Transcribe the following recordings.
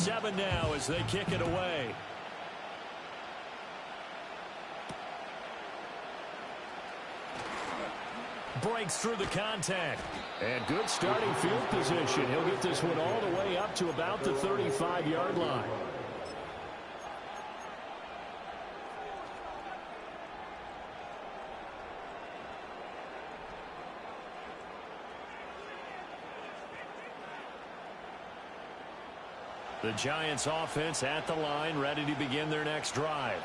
7 now as they kick it away. Breaks through the contact. And good starting field position. He'll get this one all the way up to about the 35-yard line. The Giants offense at the line, ready to begin their next drive.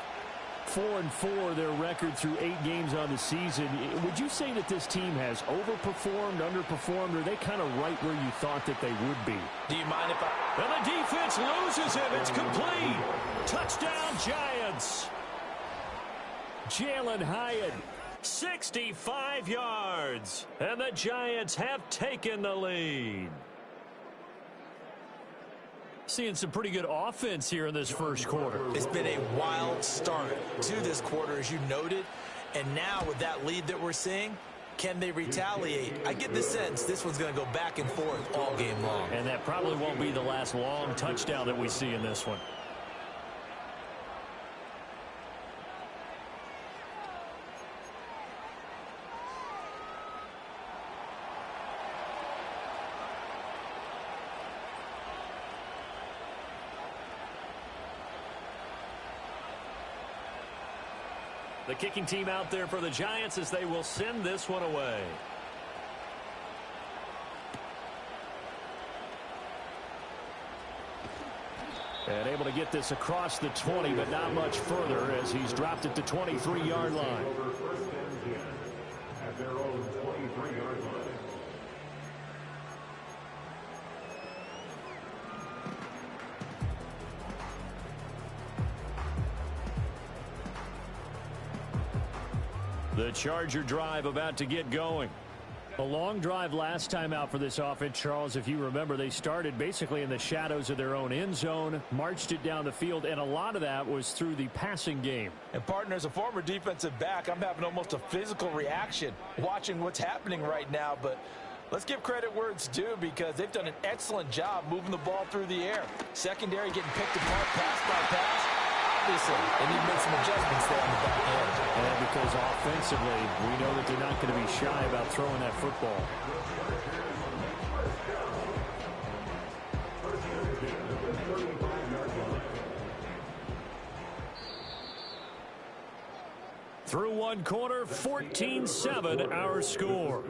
4-4 their record through 8 games on the season. Would you say that this team has overperformed, underperformed, or are they kind of right where you thought that they would be? Do you mind if I... And the defense loses him. It's complete. Touchdown, Giants. Jalen Hyatt, 65 yards. And the Giants have taken the lead. Seeing some pretty good offense here in this first quarter. It's been a wild start to this quarter, as you noted. And now with that lead that we're seeing, can they retaliate? I get the sense this one's going to go back and forth all game long. And that probably won't be the last long touchdown that we see in this one. The kicking team out there for the Giants as they will send this one away. And able to get this across the 20, but not much further as he's dropped it to 23-yard line. At their own 23-yard line. The Charger drive about to get going. A long drive last time out for this offense, Charles. If you remember, they started basically in the shadows of their own end zone, marched it down the field, and a lot of that was through the passing game. And, partner, as a former defensive back, I'm having almost a physical reaction watching what's happening right now. But let's give credit where it's due because they've done an excellent job moving the ball through the air. Secondary getting picked apart pass by pass. Obviously, they need to make some adjustments there on the back end. And because offensively, we know that they're not going to be shy about throwing that football. Through one quarter, 14-7 our score.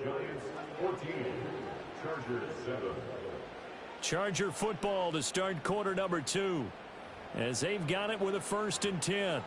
Giants 14, Chargers 7. Charger football to start quarter number 2. As they've got it with a 1st and 10.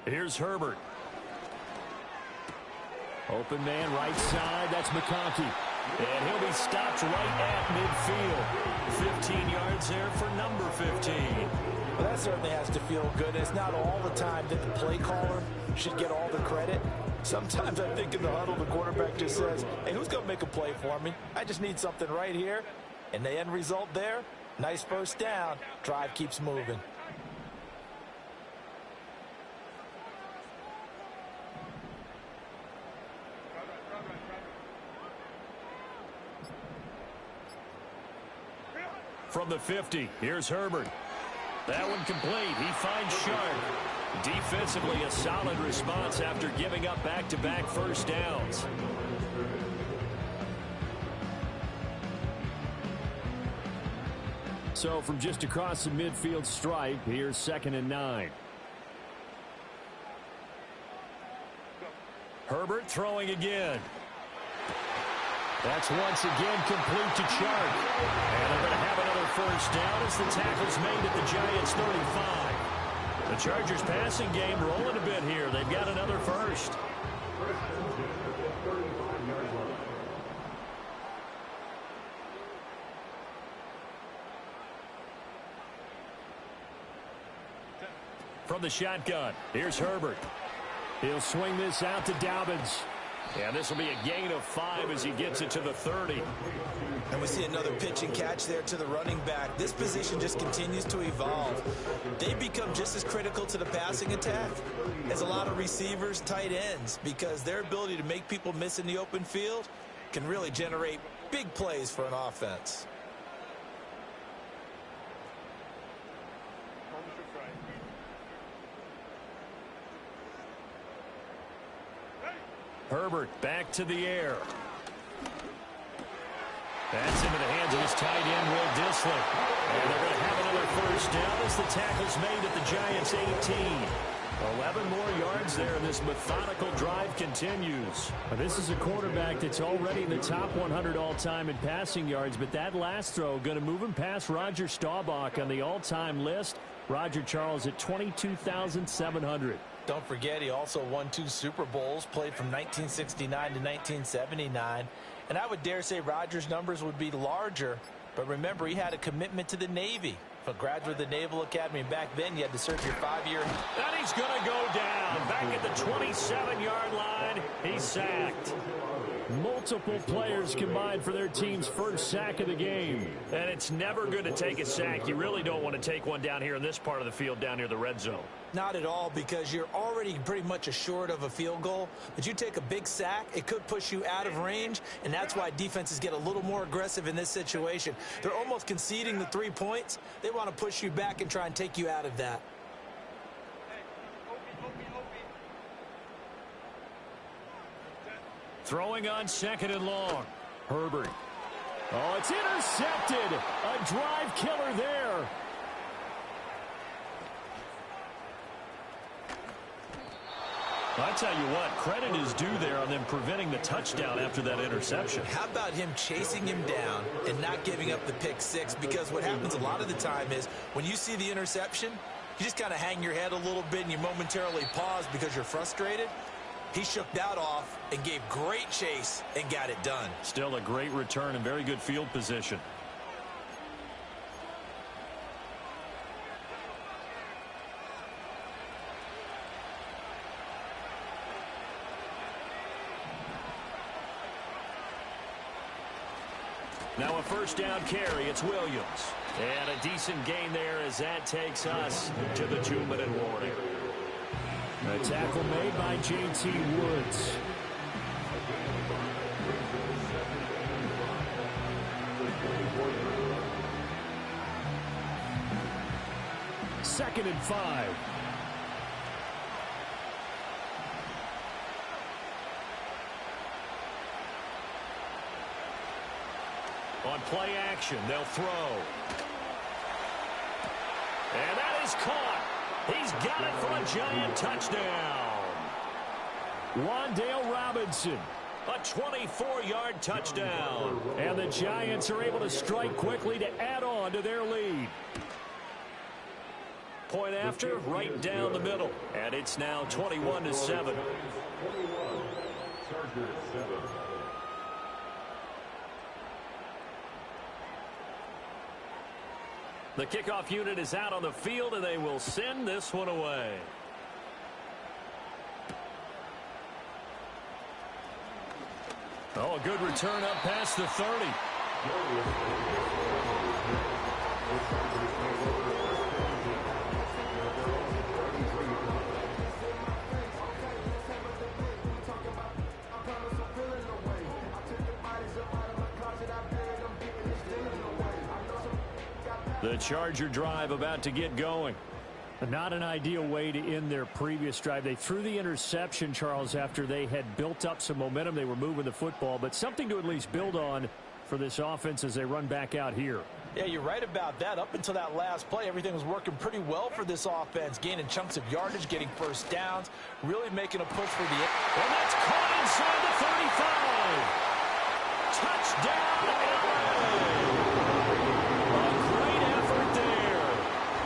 Here's Herbert. Open man right side. That's McConkey. And he'll be stopped right at midfield. 15 yards there for number 15. Well, that certainly has to feel good. It's not all the time that the play caller should get all the credit. Sometimes I think in the huddle, the quarterback just says, hey, who's going to make a play for me? I just need something right here. And the end result there, nice first down. Drive keeps moving. From the 50, here's Herbert. That one complete. He finds Sharp. Defensively, a solid response after giving up back-to-back first downs. So from just across the midfield stripe, here's 2nd and 9. Herbert throwing again. That's once again complete to Chark. And they're going to have another first down as the tackle's made at the Giants' 35. The Chargers passing game rolling a bit here. They've got another first. From the shotgun, here's Herbert. He'll swing this out to Dobbins. And this will be a gain of 5 as he gets it to the 30. And we see another pitch and catch there to the running back. This position just continues to evolve. They become just as critical to the passing attack as a lot of receivers, tight ends, because their ability to make people miss in the open field can really generate big plays for an offense. Herbert back to the air. That's into the hands of his tight end, Will Dissler. And they're going to have another first down as the tackle's made at the Giants' 18. 11 more yards there, and this methodical drive continues. This is a quarterback that's already in the top 100 all-time in passing yards, but that last throw going to move him past Roger Staubach on the all-time list. Roger Charles at 22,700. Don't forget, he also won 2 Super Bowls, played from 1969 to 1979. And I would dare say Rodgers' numbers would be larger. But remember, he had a commitment to the Navy. A graduate of the Naval Academy. Back then, you had to serve your 5-year. And he's going to go down. Back at the 27-yard line. He's sacked. Multiple players combined for their team's first sack of the game. And it's never good to take a sack. You really don't want to take one down here in this part of the field, down near the red zone. Not at all, because you're already pretty much assured of a field goal. But you take a big sack, it could push you out of range, and that's why defenses get a little more aggressive in this situation. They're almost conceding the 3 points. They want to push you back and try and take you out of that. Throwing on 2nd and long. Herbert. Oh, it's intercepted. A drive killer there. I tell you what, credit is due there on them preventing the touchdown after that interception. How about him chasing him down and not giving up the pick 6? Because what happens a lot of the time is when you see the interception, you just kind of hang your head a little bit and you momentarily pause because you're frustrated. He shook that off and gave great chase and got it done. Still a great return and very good field position. Now a first down carry. It's Williams. And a decent gain there as that takes us to the 2-minute warning. A tackle made by J.T. Woods. Second and 5. On play action, they'll throw. And that is caught. He's got it for a Giant touchdown. Wan'Dale Robinson, a 24-yard touchdown. And the Giants are able to strike quickly to add on to their lead. Point after, right down the middle. And it's now 21-7. The kickoff unit is out on the field, and they will send this one away. Oh, a good return up past the 30. The Charger drive about to get going. Not an ideal way to end their previous drive. They threw the interception, Charles, after they had built up some momentum. They were moving the football, but something to at least build on for this offense as they run back out here. Yeah, you're right about that. Up until that last play, everything was working pretty well for this offense, gaining chunks of yardage, getting first downs, really making a push for the end. And that's caught inside the 35. Touchdown, LA! A great effort there.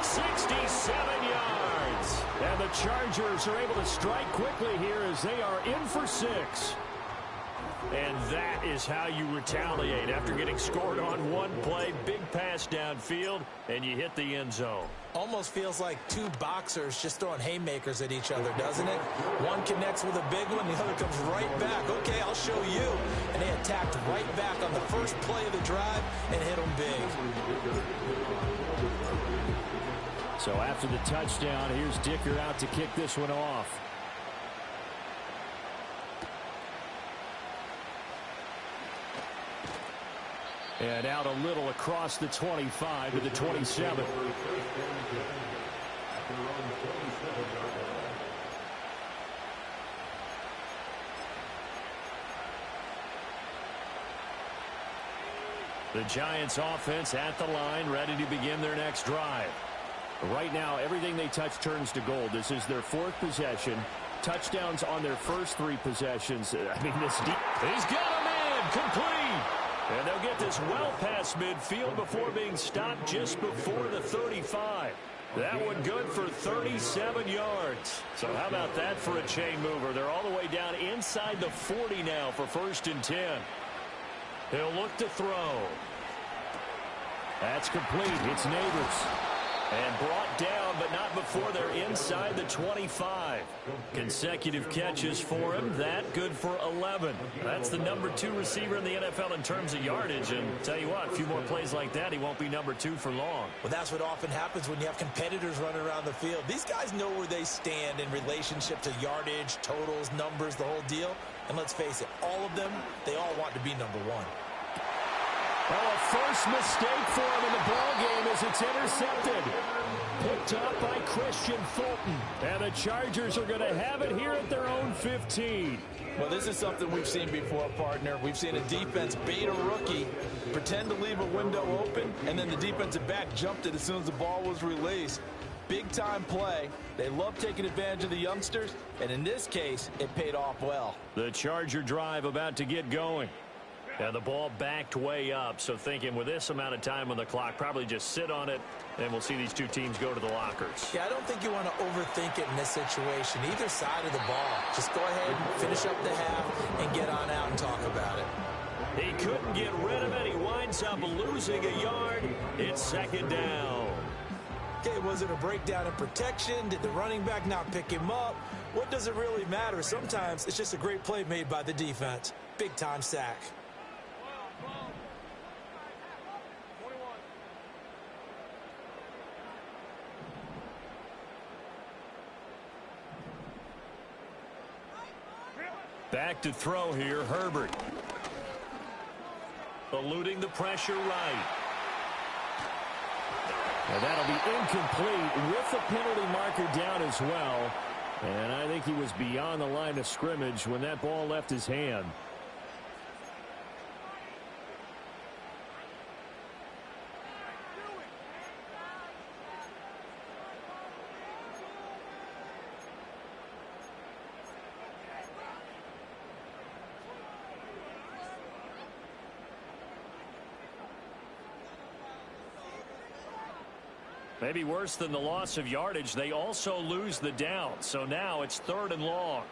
67 yards. And the Chargers are able to strike quickly here as they are in for 6. And that is how you retaliate after getting scored on one play. Big pass downfield, and you hit the end zone. Almost feels like two boxers just throwing haymakers at each other, doesn't it? One connects with a big one, the other comes right back. Okay, I'll show you. And they attacked right back on the first play of the drive and hit them big. So after the touchdown, here's Dicker out to kick this one off. And out a little across the 25 to the 27. The Giants offense at the line, ready to begin their next drive. Right now, everything they touch turns to gold. This is their 4th possession. Touchdowns on their first 3 possessions. I mean, this deep. He's got him in, complete. And they'll get this well past midfield before being stopped just before the 35. That one good for 37 yards. So how about that for a chain mover? They're all the way down inside the 40 now for 1st and 10. He'll look to throw. That's complete. It's Neighbors. And brought down, but not before they're inside the 25. Consecutive catches for him. That good for 11. That's the number 2 receiver in the NFL in terms of yardage. And tell you what, a few more plays like that, he won't be number 2 for long. Well, that's what often happens when you have competitors running around the field. These guys know where they stand in relationship to yardage, totals, numbers, the whole deal. And let's face it, all of them, they all want to be number 1. Oh, a first mistake for him in the ball game as it's intercepted. Picked up by Christian Fulton. And the Chargers are going to have it here at their own 15. Well, this is something we've seen before, partner. We've seen a defense bait a rookie, pretend to leave a window open, and then the defensive back jumped it as soon as the ball was released. Big-time play. They love taking advantage of the youngsters, and in this case, it paid off well. The Charger drive about to get going. And the ball backed way up, so thinking with this amount of time on the clock, probably just sit on it, and we'll see these two teams go to the lockers. Yeah, I don't think you want to overthink it in this situation, either side of the ball. Just go ahead and finish up the half and get on out and talk about it. He couldn't get rid of it. He winds up losing a yard. It's 2nd down. Okay, was it a breakdown in protection? Did the running back not pick him up? What does it really matter? Sometimes it's just a great play made by the defense. Big-time sack. Back to throw here, Herbert. Eluding the pressure right. And that'll be incomplete with the penalty marker down as well. And I think he was beyond the line of scrimmage when that ball left his hand. Maybe worse than the loss of yardage, they also lose the down. So now it's 3rd and long.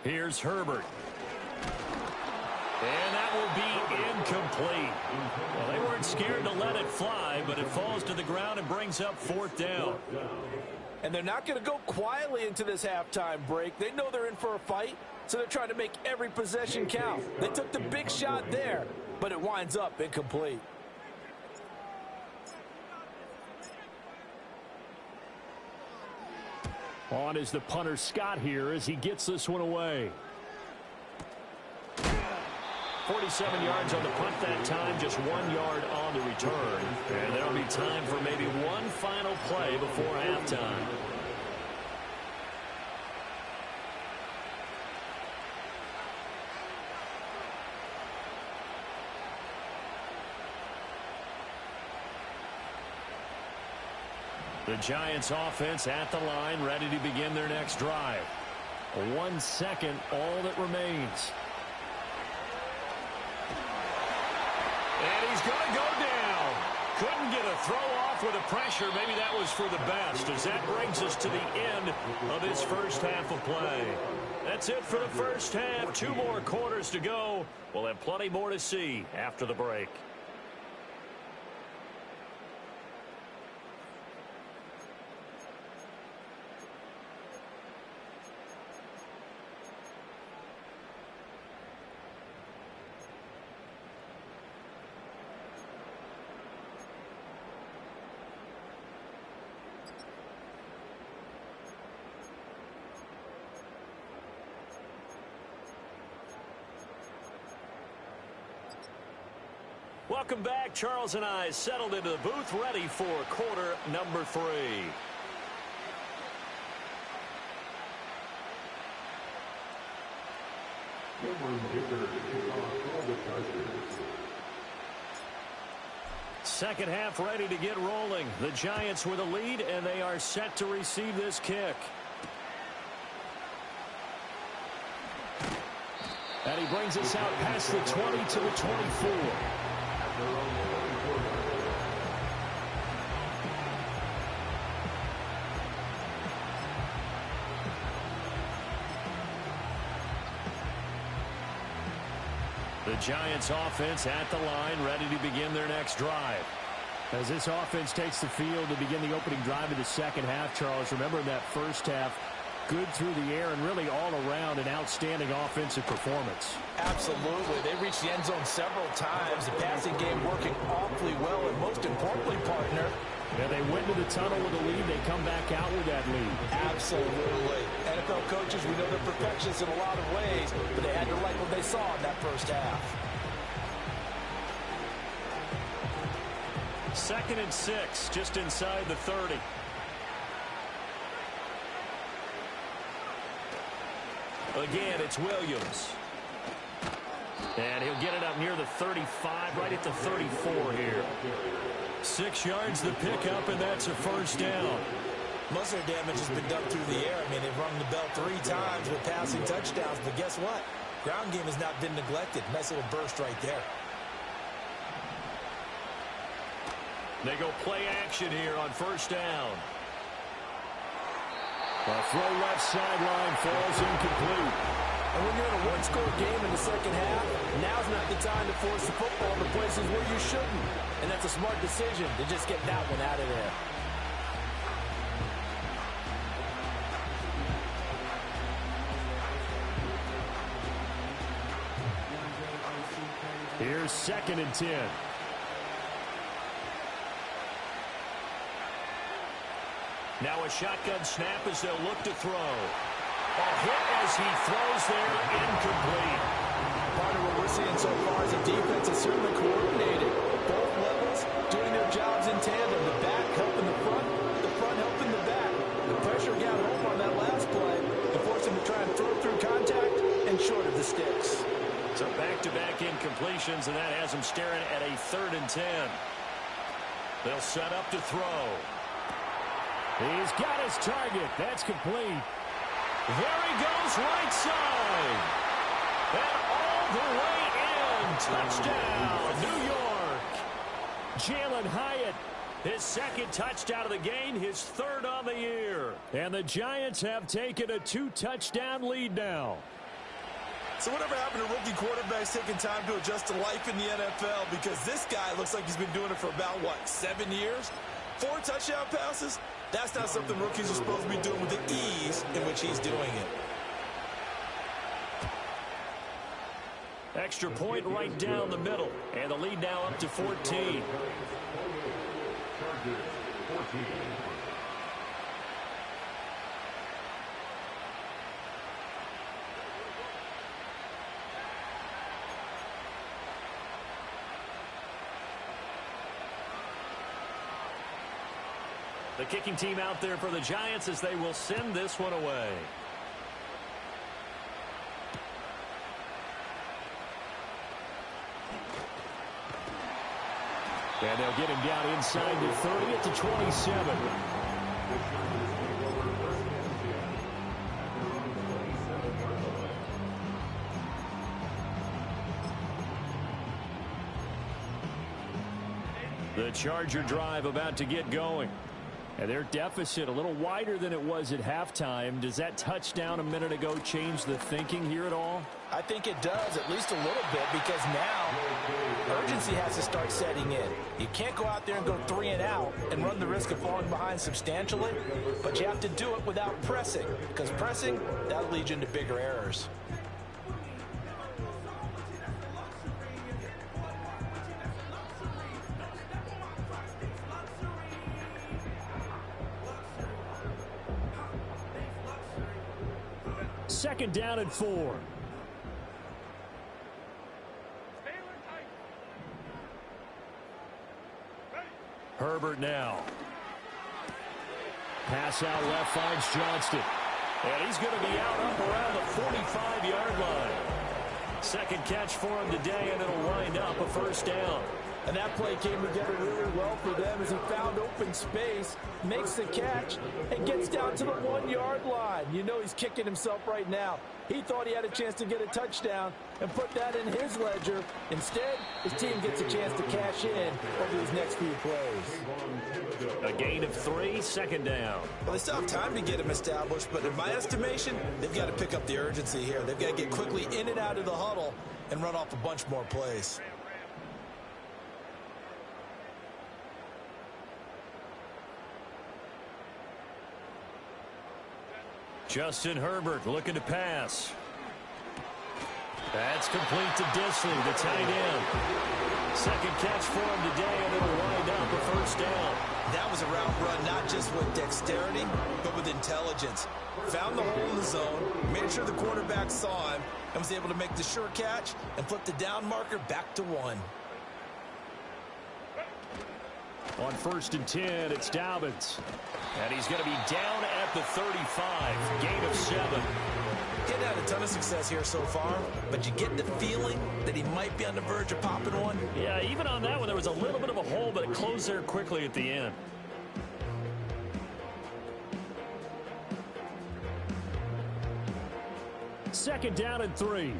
Here's Herbert. And that will be incomplete. Well, they weren't scared to let it fly, but it falls to the ground and brings up 4th down. And they're not going to go quietly into this halftime break. They know they're in for a fight, so they're trying to make every possession count. They took the big shot there, but it winds up incomplete. On is the punter Scott here as he gets this one away. 47 yards on the punt that time, just 1 yard on the return. And there'll be time for maybe one final play before halftime. The Giants offense at the line, ready to begin their next drive. 1 second, all that remains. And he's going to go down. Couldn't get a throw off with the pressure. Maybe that was for the best, as that brings us to the end of this first half of play. That's it for the first half. 2 more quarters to go. We'll have plenty more to see after the break. Welcome back. Charles and I settled into the booth, ready for quarter number 3. Second half ready to get rolling. The Giants with a lead, and they are set to receive this kick. And he brings us out past the 20 to the 24. The Giants offense at the line, ready to begin their next drive. As this offense takes the field to begin the opening drive of the second half, Charles, remember in that first half, good through the air and really all around an outstanding offensive performance. Absolutely. They reached the end zone several times. The passing game working awfully well, and most importantly, partner, yeah, they went to the tunnel with a lead. They come back out with that lead. Absolutely. NFL coaches, we know they're perfectionists in a lot of ways, but they had to like what they saw in that first half. 2nd and 6, just inside the 30. Again, it's Williams. And he'll get it up near the 35, right at the 34 here. 6 yards the pickup, and that's a first down. Most of their damage has been done through the air. I mean, they've rung the bell 3 times with passing touchdowns, but guess what? Ground game has not been neglected. Nice little burst right there. They go play action here on first down. A throw left sideline falls incomplete. And when you're in a one-score game in the second half, now's not the time to force the football to places where you shouldn't. And that's a smart decision to just get that one out of there. Here's 2nd and 10. Now a shotgun snap as they'll look to throw. A hit as he throws there, incomplete. Part of what we're seeing so far is the defense is certainly coordinated. Both levels doing their jobs in tandem. The back helping the front helping the back. The pressure got home on that last play and forced him to try and throw through contact and short of the sticks. So back-to-back incompletions, and that has him staring at a 3rd and 10. They'll set up to throw. He's got his target. That's complete. There he goes, right side. And all the way in. Touchdown, New York. Jalen Hyatt, his 2nd touchdown of the game, his 3rd on the year. And the Giants have taken a 2-touchdown lead now. So whatever happened to rookie quarterbacks taking time to adjust to life in the NFL? Because this guy looks like he's been doing it for about, 7 years? 4 touchdown passes? That's not something rookies are supposed to be doing with the ease in which he's doing it. Extra point right down the middle. And the lead now up to 14. Chargers, 14. The kicking team out there for the Giants as they will send this one away. And they'll get him down inside the 30 at the 27. The Charger drive about to get going. And their deficit a little wider than it was at halftime. Does that touchdown a minute ago change the thinking here at all? I think it does, at least a little bit, because now urgency has to start setting in. You can't go out there and go 3 and out and run the risk of falling behind substantially, but you have to do it without pressing, because pressing, that'll lead you into bigger errors. Second down and 4. Herbert now. Pass out left finds Johnston. And he's going to be out up around the 45-yard line. Second catch for him today, and it'll wind up a first down. And that play came together really well for them as he found open space, makes the catch, and gets down to the 1-yard line. You know he's kicking himself right now. He thought he had a chance to get a touchdown and put that in his ledger. Instead, his team gets a chance to cash in over these next few plays. A gain of 3, second down. Well, they still have time to get him established, but in my estimation, they've got to pick up the urgency here. They've got to get quickly in and out of the huddle and run off a bunch more plays. Justin Herbert looking to pass. That's complete to Disley, the tight end. Second catch for him today, and it'll wind up a first down. That was a route run not just with dexterity, but with intelligence. Found the hole in the zone, made sure the quarterback saw him, and was able to make the sure catch and flip the down marker back to 1. On 1st and 10, it's Dobbins. And he's going to be down at the 35. Gain of 7. Getting had a ton of success here so far, but you get the feeling that he might be on the verge of popping one. Yeah, even on that one, there was a little bit of a hole, but it closed there quickly at the end. Second down and 3.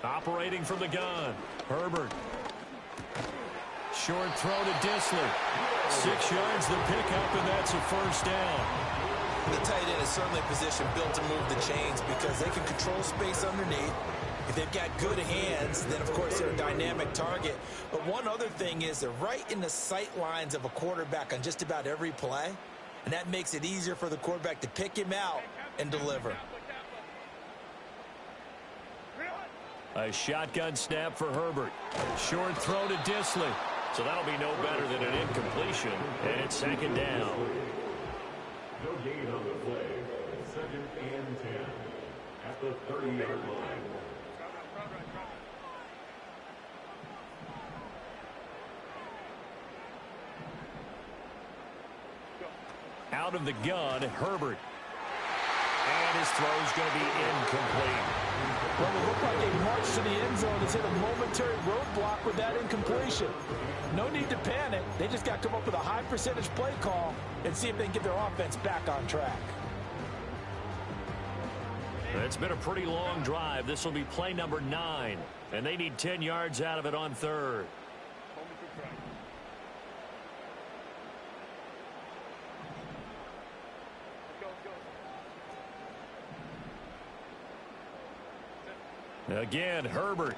Operating from the gun, Herbert. Short throw to Disley. 6 yards the pickup, and that's a first down. The tight end is certainly a position built to move the chains because they can control space underneath. If they've got good hands, then of course they're a dynamic target. But one other thing is they're right in the sight lines of a quarterback on just about every play, and that makes it easier for the quarterback to pick him out and deliver. A shotgun snap for Herbert. Short throw to Disley. So that'll be no better than an incompletion. And it's second down. No gain on the play. 2nd and 10 at the 30-yard line. Out of the gun, Herbert. And his throw's going to be incomplete. Well, it looked like a march to the end zone has hit a momentary roadblock with that incompletion. No need to panic. They just got to come up with a high percentage play call and see if they can get their offense back on track. It's been a pretty long drive. This will be play number 9. And they need 10 yards out of it on 3rd. Again, Herbert.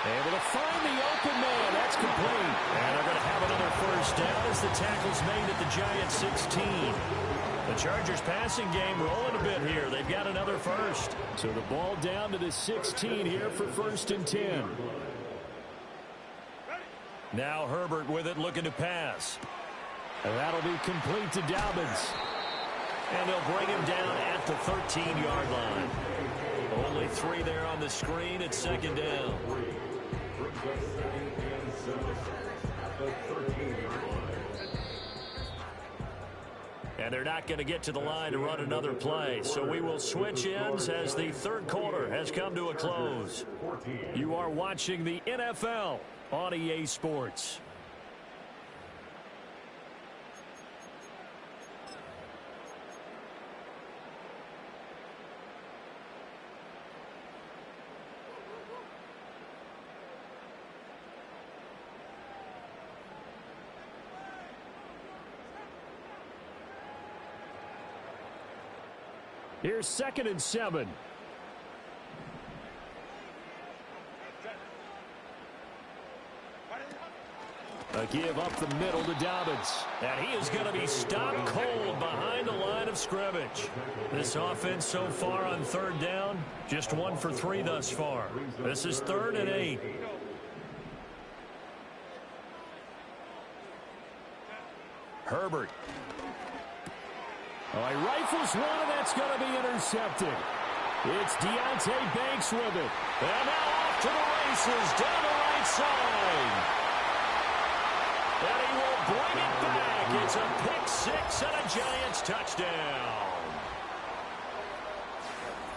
Able to find the open man. That's complete. And they're going to have another first down as the tackle's made at the Giants 16. The Chargers passing game rolling a bit here. They've got another first. So the ball down to the 16 here for 1st and 10. Now Herbert with it looking to pass. And that'll be complete to Dobbins. And they'll bring him down at the 13-yard line. Only 3 there on the screen at second down. And they're not going to get to the line to run another play. So we will switch ends as the third quarter has come to a close. You are watching the NFL on EA Sports. Here's 2nd and 7. A give up the middle to Dobbins. And he is going to be stopped cold behind the line of scrimmage. This offense so far on 3rd down, just 1 for 3 thus far. This is 3rd and 8. Herbert. Oh, he rifles one, and that's going to be intercepted. It's Deontay Banks with it. And now off to the races down the right side. And he will bring it back. It's a pick 6 and a Giants touchdown.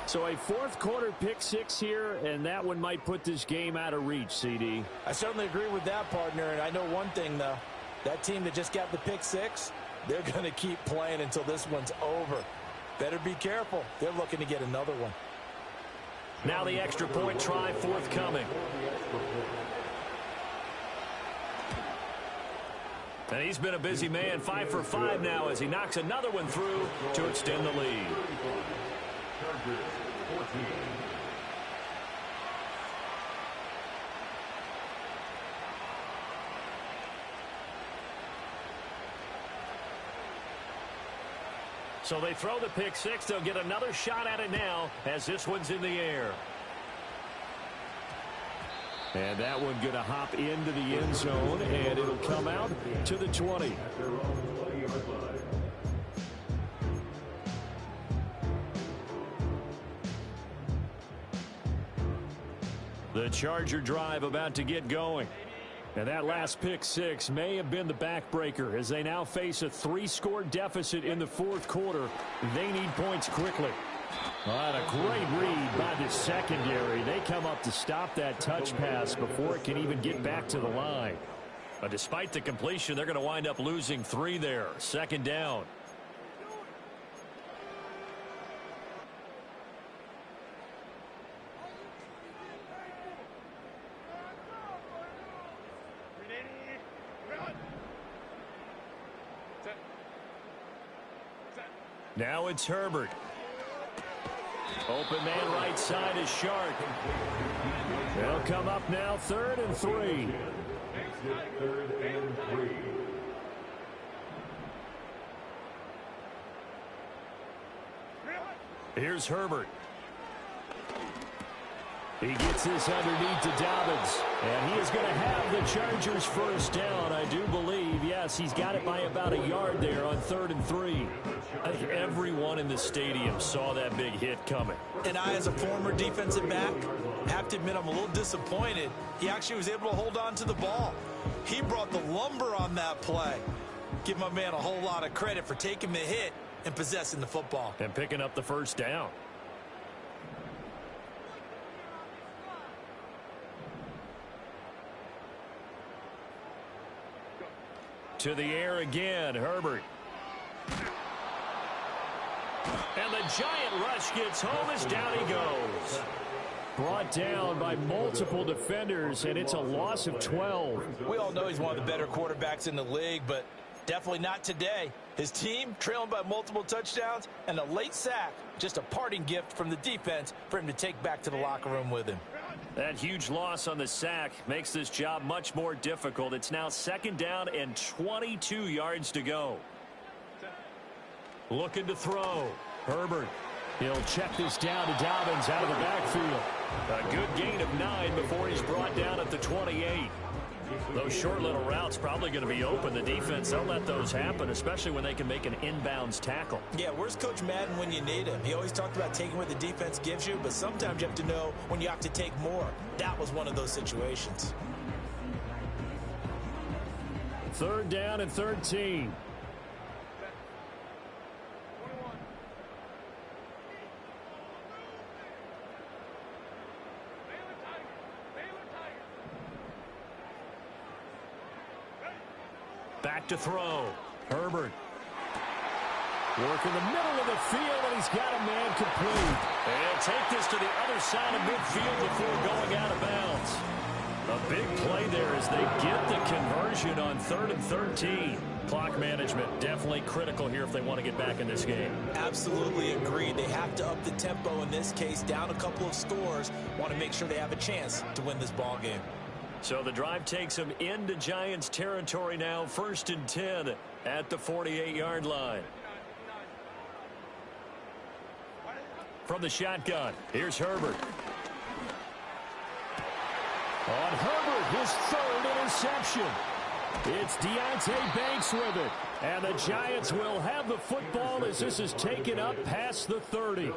So a 4th quarter pick 6 here, and that one might put this game out of reach, CD. I certainly agree with that, partner, and I know one thing, though. That team that just got the pick 6, they're going to keep playing until this one's over. Better be careful. They're looking to get another one. Now the extra point try forthcoming. And he's been a busy man, 5 for 5 now as he knocks another one through to extend the lead. So they throw the pick 6. They'll get another shot at it now as this one's in the air. And that one going to hop into the end zone, and it'll come out to the 20. The Charger drive about to get going. And that last pick 6 may have been the backbreaker as they now face a 3-score deficit in the 4th quarter. They need points quickly. A great read by the secondary. They come up to stop that touch pass before it can even get back to the line. But despite the completion, they're going to wind up losing 3 there. 2nd down. Now it's Herbert. Open man right side is Shark. They'll come up now 3rd and 3. 3rd and 3. Here's Herbert. He gets this underneath to Dobbins. And he is going to have the Chargers first down, I do believe. Yes, he's got it by about a yard there on 3rd and 3. I think everyone in the stadium saw that big hit coming. And I, as a former defensive back, have to admit I'm a little disappointed. He actually was able to hold on to the ball. He brought the lumber on that play. Give my man a whole lot of credit for taking the hit and possessing the football. And picking up the first down. To the air again, Herbert. And the giant rush gets home as down he goes. Brought down by multiple defenders, and it's a loss of 12. We all know he's one of the better quarterbacks in the league, but definitely not today. His team trailing by multiple touchdowns and a late sack. Just a parting gift from the defense for him to take back to the locker room with him. That huge loss on the sack makes this job much more difficult. It's now 2nd down and 22 yards to go. Looking to throw. Herbert. He'll check this down to Dobbins out of the backfield. A good gain of 9 before he's brought down at the 28. Those short little routes probably going to be open. The defense, they'll let those happen, especially when they can make an inbounds tackle. Yeah, where's Coach Madden when you need him? He always talked about taking what the defense gives you, but sometimes you have to know when you have to take more. That was one of those situations. 3rd down and 13. Back to throw. Herbert. Work in the middle of the field, and he's got a man complete. And take this to the other side of midfield before going out of bounds. A big play there as they get the conversion on 3rd and 13. Clock management definitely critical here if they want to get back in this game. Absolutely agreed. They have to up the tempo in this case, down a couple of scores. Want to make sure they have a chance to win this ball game. So the drive takes them into Giants territory now, 1st and 10 at the 48-yard line. From the shotgun, here's Herbert. On Herbert, his 3rd interception. It's Deontay Banks with it. And the Giants will have the football as this is taken up past the 30.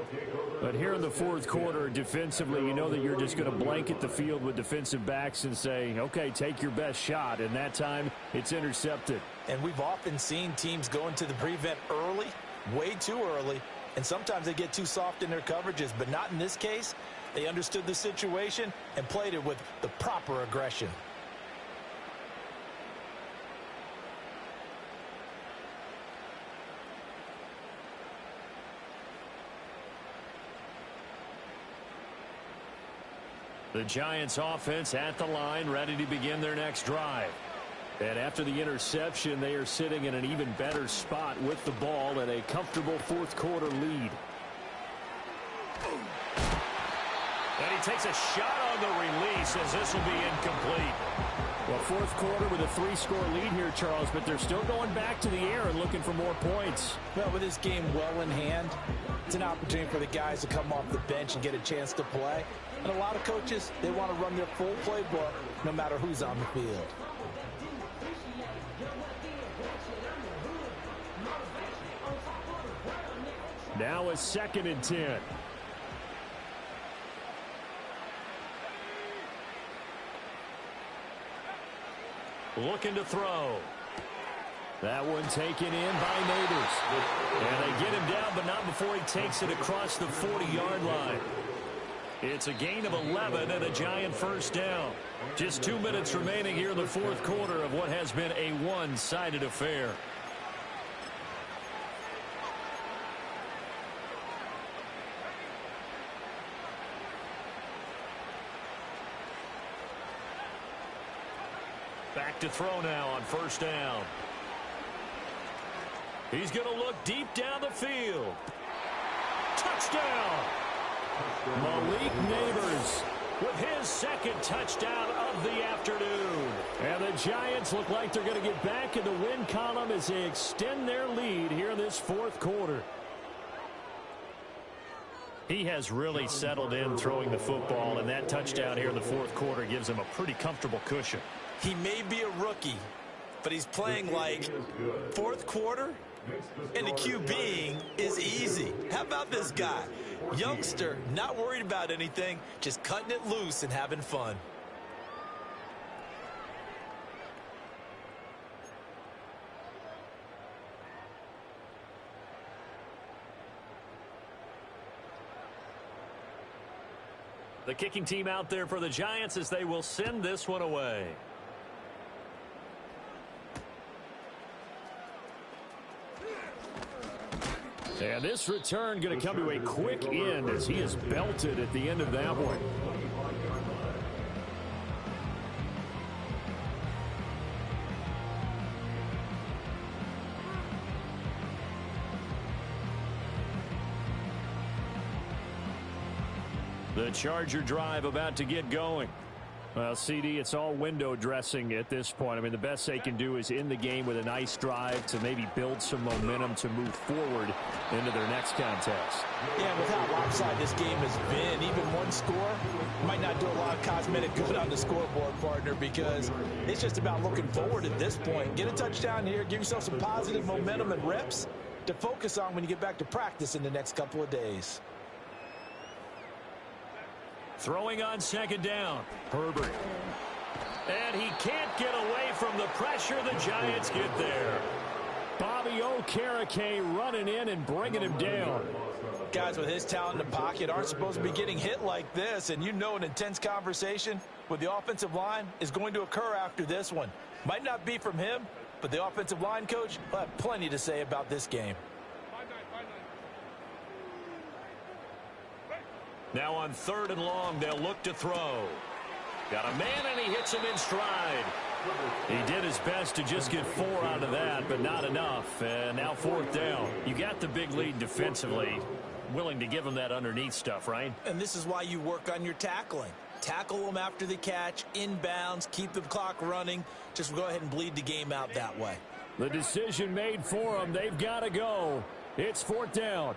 But here in the 4th quarter, defensively, you know that you're just going to blanket the field with defensive backs and say, okay, take your best shot. And that time, it's intercepted. And we've often seen teams go into the prevent early, way too early. And sometimes they get too soft in their coverages, but not in this case. They understood the situation and played it with the proper aggression. The Giants offense at the line, ready to begin their next drive. And after the interception, they are sitting in an even better spot with the ball and a comfortable 4th quarter lead. And he takes a shot on the release as this will be incomplete. Well, 4th quarter with a 3-score lead here, Charles, but they're still going back to the air and looking for more points. Well, with this game well in hand, it's an opportunity for the guys to come off the bench and get a chance to play. And a lot of coaches, they want to run their full playbook no matter who's on the field. Now a 2nd and 10. Looking to throw. That one taken in by Neighbors. And they get him down, but not before he takes it across the 40-yard line. It's a gain of 11 and a Giant 1st down. Just 2 minutes remaining here in the 4th quarter of what has been a one-sided affair. Back to throw now on 1st down. He's going to look deep down the field. Touchdown! Malik Neighbors with his 2nd touchdown of the afternoon. And the Giants look like they're going to get back in the win column as they extend their lead here in this 4th quarter. He has really settled in throwing the football, and that touchdown here in the 4th quarter gives him a pretty comfortable cushion. He may be a rookie, but he's playing like 4th quarter, and the QBing is easy. How about this guy? Youngster, not worried about anything, just cutting it loose and having fun. The kicking team out there for the Giants as they will send this one away. And this return going to come to a quick end as he is belted at the end of that one. The Charger drive about to get going. Well, CD, it's all window dressing at this point. I mean, the best they can do is end the game with a nice drive to maybe build some momentum to move forward into their next contest. Yeah, with how lopsided this game has been, even one score might not do a lot of cosmetic good on the scoreboard, partner, because it's just about looking forward at this point. Get a touchdown here, give yourself some positive momentum and reps to focus on when you get back to practice in the next couple of days. Throwing on 2nd down, Herbert. And he can't get away from the pressure. The Giants get there. Bobby Okereke running in and bringing him down. Guys with his talent in the pocket aren't supposed to be getting hit like this, and you know an intense conversation with the offensive line is going to occur after this one. Might not be from him, But the offensive line coach will have plenty to say about this game. Now on 3rd and long, they'll look to throw. Got a man, and he hits him in stride. He did his best to just get 4 out of that, but not enough. And now 4th down. You got the big lead defensively. Willing to give him that underneath stuff, right? And this is why you work on your tackling. Tackle them after the catch, inbounds, keep the clock running. Just go ahead and bleed the game out that way. The decision made for them. They've got to go. It's 4th down.